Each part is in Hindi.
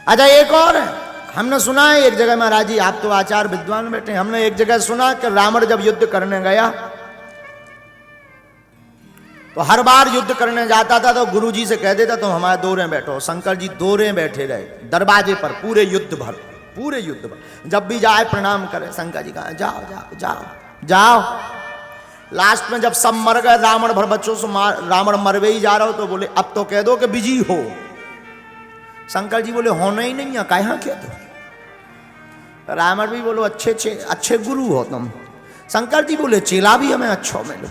अच्छा एक और है, हमने सुना है एक जगह, महाराज जी आप तो आचार्य विद्वान बैठे, हमने एक जगह सुना कि रावण जब युद्ध करने गया तो हर बार युद्ध करने जाता था तो गुरुजी से कह देता तुम हमारे दोरे बैठो। शंकर जी दोरे बैठे रहे दरवाजे पर पूरे युद्ध भर, जब भी जाए प्रणाम करे। शंकर जी कहा जाओ जाओ जाओ जाओ। लास्ट में जब सब मर गए, रावण भर बच्चों से रावण मरवे ही जा रहा हो, तो बोले अब तो कह दो कि बिजी हो। शंकर जी बोले होना ही नहीं है, कहाँ कह दो। रावण भी बोलो अच्छे गुरु हो तुम। शंकर जी बोले चेला भी हमें अच्छो मिलो।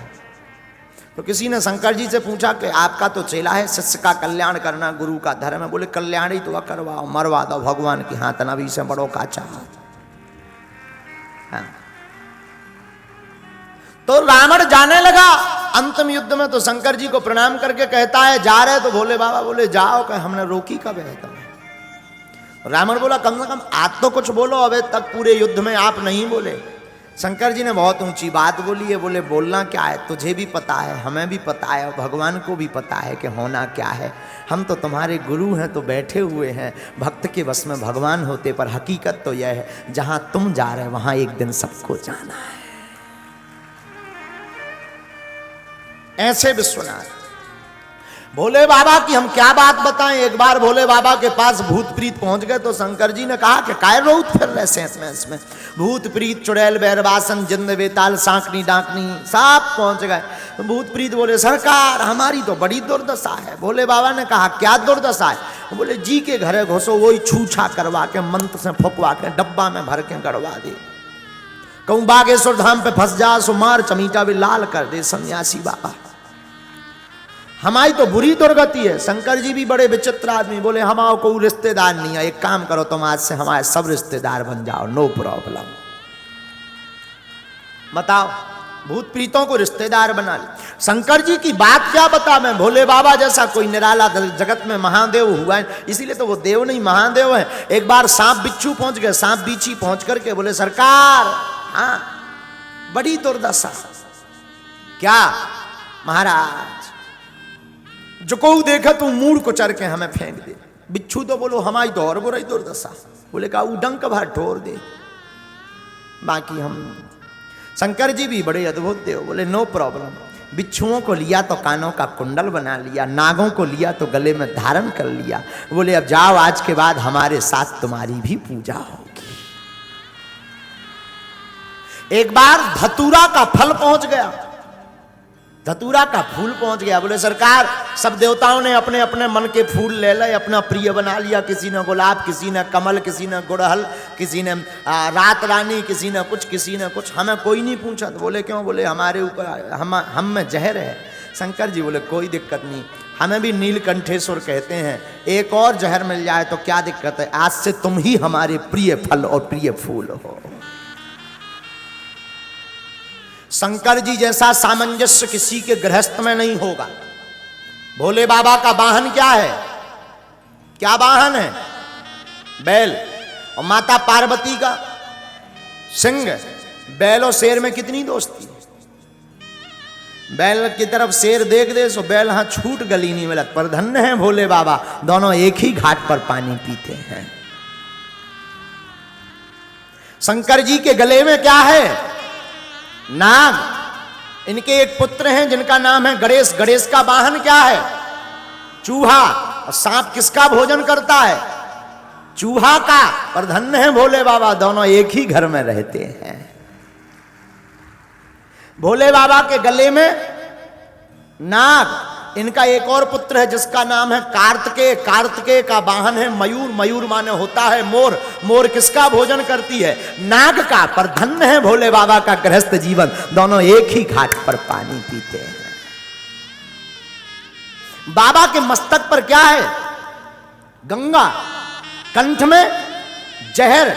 तो किसी ने शंकर जी से पूछा कि आपका तो चेला है, शिष्य का कल्याण करना गुरु का धर्म है। बोले कल्याण ही तो करवाओ, मरवा दो भगवान की हाथ नबी से बड़ों का चाहत। हाँ। तो रावण जाने लगा अंतिम युद्ध में, तो शंकर जी को प्रणाम करके कहता है जा रहे, तो भोले बाबा बोले जाओ, कहे हमने रोकी कब है तुम्हें। रावण बोला कम से कम आज तो कुछ बोलो, अबे तक पूरे युद्ध में आप नहीं बोले। शंकर जी ने बहुत ऊंची बात बोली है। बोले बोलना क्या है, तुझे भी पता है, हमें भी पता है, और भगवान को भी पता है कि होना क्या है। हम तो तुम्हारे गुरु हैं, तो बैठे हुए हैं, भक्त के बस में भगवान होते, पर हकीकत तो यह है जहां तुम जा रहे वहां एक दिन सबको जाना है। ऐसे विश्वनाथ भोले बाबा की हम क्या बात बताएं। एक बार भोले बाबा के पास भूत प्रीत पहुंच गए, तो शंकर जी ने कहा कि काय रोत फिर रहे सेंस में इसमें। भूत प्रीत चुड़ैल बैरवासन जिंद वेताल सांकनी डाकनी सब पहुंच गए। तो भूत प्रीत बोले सरकार हमारी तो बड़ी दुर्दशा है। भोले बाबा ने कहा क्या दुर्दशा है। बोले जी के घरे घुसो, वही छूछा करवा के मंत्र से फुकवा के डब्बा में भर के गड़वा दे। कहूं बागेश्वर धाम पे फंस जा, सो मार चमीटा भी लाल कर दे सन्यासी बाबा। हमारी तो बुरी दुर्गति है। शंकर जी भी बड़े विचित्र आदमी, बोले हमारा कोई रिश्तेदार नहीं है, एक काम करो तुम आज से हमारे सब रिश्तेदार बन जाओ, नो प्रॉब्लम। बताओ भूत प्रीतों को रिश्तेदार बना ले। शंकर जी की बात क्या बता मैं, भोले बाबा जैसा कोई निराला जगत में महादेव हुआ है, इसीलिए तो वो देव नहीं महादेव है। एक बार सांप बिच्छू पहुंच गए, सांप बीछी पहुंच करके बोले सरकार हाँ बड़ी दुर्दशा। क्या महाराज, जो को देखा तू मूड़ को चर के हमें फेंक दे। बिच्छू तो बोलो हमारी तो और बुराई दुर्दशा। बोले का डंक भर ठोर दे, बाकी हम। शंकर जी भी बड़े अद्भुत देव, बोले नो प्रॉब्लम। बिच्छुओं को लिया तो कानों का कुंडल बना लिया, नागों को लिया तो गले में धारण कर लिया। बोले अब जाओ, आज के बाद हमारे साथ तुम्हारी भी पूजा होगी। एक बार धतूरा का फल पहुंच गया, धतूरा का फूल पहुंच गया। बोले सरकार सब देवताओं ने अपने अपने मन के फूल ले ले, अपना प्रिय बना लिया। किसी ने गुलाब, किसी ने कमल, किसी ने गुड़हल, किसी ने रात रानी, किसी ने कुछ, किसी ने कुछ। हमें कोई नहीं पूछा। तो बोले क्यों। बोले हमारे ऊपर हम में जहर है। शंकर जी बोले कोई दिक्कत नहीं, हमें भी नीलकंठेश्वर कहते हैं, एक और जहर मिल जाए तो क्या दिक्कत है। आज से तुम ही हमारे प्रिय फल और प्रिय फूल हो। शंकर जी जैसा सामंजस्य किसी के गृहस्थ में नहीं होगा। भोले बाबा का वाहन क्या है, क्या वाहन है, बैल। और माता पार्वती का सिंह। बैल और शेर में कितनी दोस्ती। बैल की तरफ शेर देख दे सो बैल हाँ छूट गली नहीं मिलत, पर धन्य है भोले बाबा, दोनों एक ही घाट पर पानी पीते हैं। शंकर जी के गले में क्या है, नाग। इनके एक पुत्र हैं जिनका नाम है गणेश। गणेश का वाहन क्या है, चूहा। और सांप किसका भोजन करता है, चूहा का। पर धन्य है भोले बाबा, दोनों एक ही घर में रहते हैं। भोले बाबा के गले में नाग। इनका एक और पुत्र है जिसका नाम है कार्तिकेय। कार्तिकेय का वाहन है मयूर। मयूर माने होता है मोर। मोर किसका भोजन करती है, नाग का। पर धन्य है भोले बाबा का गृहस्थ जीवन, दोनों एक ही घाट पर पानी पीते हैं। बाबा के मस्तक पर क्या है, गंगा। कंठ में जहर।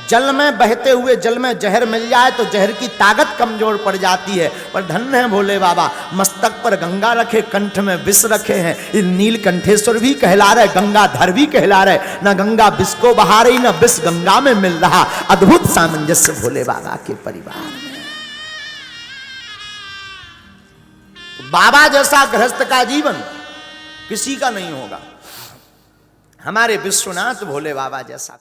जल में बहते हुए जल में जहर मिल जाए तो जहर की ताकत कमजोर पड़ जाती है। पर धन्य है भोले बाबा, मस्तक पर गंगा रखे, कंठ में विष रखे हैं। ये नीलकंठेश्वर भी कहला रहे, गंगाधर भी कहला रहे। ना गंगा विष को बहा रही, ना विष गंगा में मिल रहा। अद्भुत सामंजस्य भोले बाबा के परिवार में। बाबा जैसा गृहस्थ का जीवन किसी का नहीं होगा। हमारे विश्वनाथ भोले बाबा जैसा